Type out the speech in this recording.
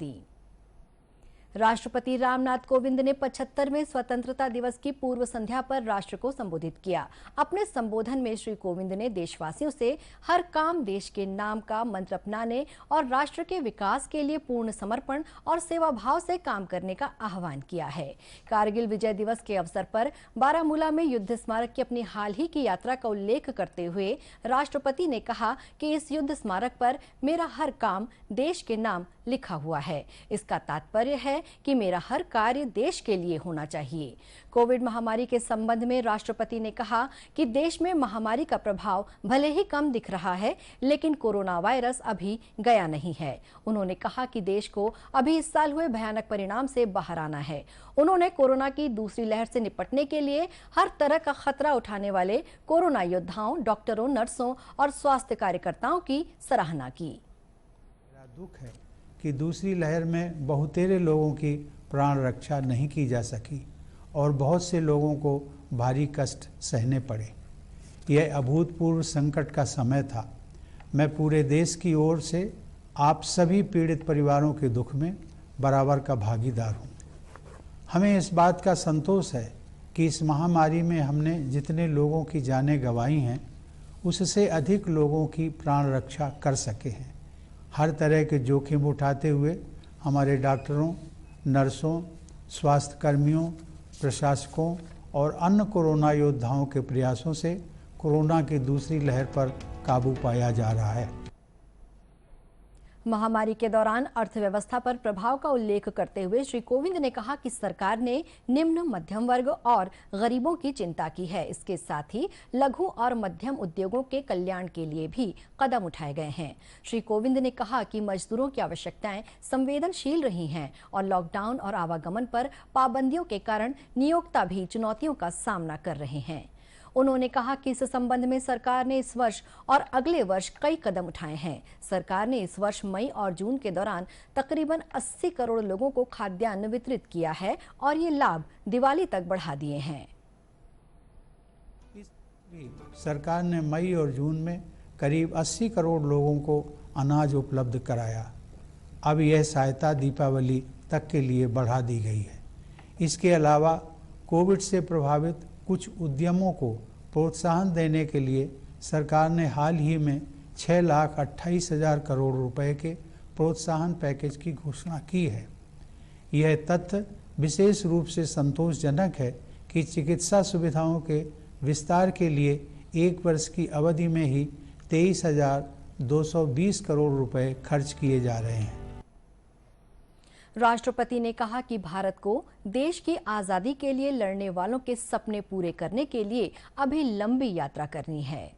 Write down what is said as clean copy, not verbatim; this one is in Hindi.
दी। राष्ट्रपति रामनाथ कोविंद ने 75वें स्वतंत्रता दिवस की पूर्व संध्या पर राष्ट्र को संबोधित किया। अपने संबोधन में श्री कोविंद ने देशवासियों से हर काम देश के नाम का मंत्र अपनाने और राष्ट्र के विकास के लिए पूर्ण समर्पण और सेवा भाव से काम करने का आह्वान किया है। कारगिल विजय दिवस के अवसर पर बारामूला में युद्ध स्मारक की अपनी हाल ही की यात्रा का उल्लेख करते हुए राष्ट्रपति ने कहा कि इस युद्ध स्मारक पर मेरा हर काम देश के नाम लिखा हुआ है। इसका तात्पर्य है कि मेरा हर कार्य देश के लिए होना चाहिए। कोविड महामारी के संबंध में राष्ट्रपति ने कहा कि देश में महामारी का प्रभाव भले ही कम दिख रहा है, लेकिन कोरोना वायरस अभी गया नहीं है। उन्होंने कहा कि देश को अभी इस साल हुए भयानक परिणाम से बाहर आना है। उन्होंने कोरोना की दूसरी लहर से निपटने के लिए हर तरह का खतरा उठाने वाले कोरोना योद्धाओं, डॉक्टरों, नर्सों और स्वास्थ्य कार्यकर्ताओं की सराहना की। दुख है कि दूसरी लहर में बहुतेरे लोगों की प्राण रक्षा नहीं की जा सकी और बहुत से लोगों को भारी कष्ट सहने पड़े। यह अभूतपूर्व संकट का समय था। मैं पूरे देश की ओर से आप सभी पीड़ित परिवारों के दुख में बराबर का भागीदार हूँ। हमें इस बात का संतोष है कि इस महामारी में हमने जितने लोगों की जानें गंवाई हैं, उससे अधिक लोगों की प्राण रक्षा कर सके हैं। हर तरह के जोखिम उठाते हुए हमारे डॉक्टरों, नर्सों, स्वास्थ्य कर्मियों, प्रशासकों और अन्य कोरोना योद्धाओं के प्रयासों से कोरोना की दूसरी लहर पर काबू पाया जा रहा है। महामारी के दौरान अर्थव्यवस्था पर प्रभाव का उल्लेख करते हुए श्री कोविंद ने कहा कि सरकार ने निम्न, मध्यम वर्ग और गरीबों की चिंता की है। इसके साथ ही लघु और मध्यम उद्योगों के कल्याण के लिए भी कदम उठाए गए हैं। श्री कोविंद ने कहा कि मजदूरों की आवश्यकताएं संवेदनशील रही हैं और लॉकडाउन और आवागमन पर पाबंदियों के कारण नियोक्ता भी चुनौतियों का सामना कर रहे हैं। उन्होंने कहा कि इस संबंध में सरकार ने इस वर्ष और अगले वर्ष कई कदम उठाए हैं। सरकार ने इस वर्ष मई और जून के दौरान तकरीबन 80 करोड़ लोगों को खाद्यान्न वितरित किया है और ये लाभ दिवाली तक बढ़ा दिए हैं। सरकार ने मई और जून में करीब 80 करोड़ लोगों को अनाज उपलब्ध कराया। अब यह सहायता दीपावली तक के लिए बढ़ा दी गई है। इसके अलावा कोविड से प्रभावित कुछ उद्यमों को प्रोत्साहन देने के लिए सरकार ने हाल ही में 6,28,000 करोड़ रुपए के प्रोत्साहन पैकेज की घोषणा की है। यह तथ्य विशेष रूप से संतोषजनक है कि चिकित्सा सुविधाओं के विस्तार के लिए एक वर्ष की अवधि में ही 23,220 करोड़ रुपए खर्च किए जा रहे हैं। राष्ट्रपति ने कहा कि भारत को देश की आजादी के लिए लड़ने वालों के सपने पूरे करने के लिए अभी लंबी यात्रा करनी है।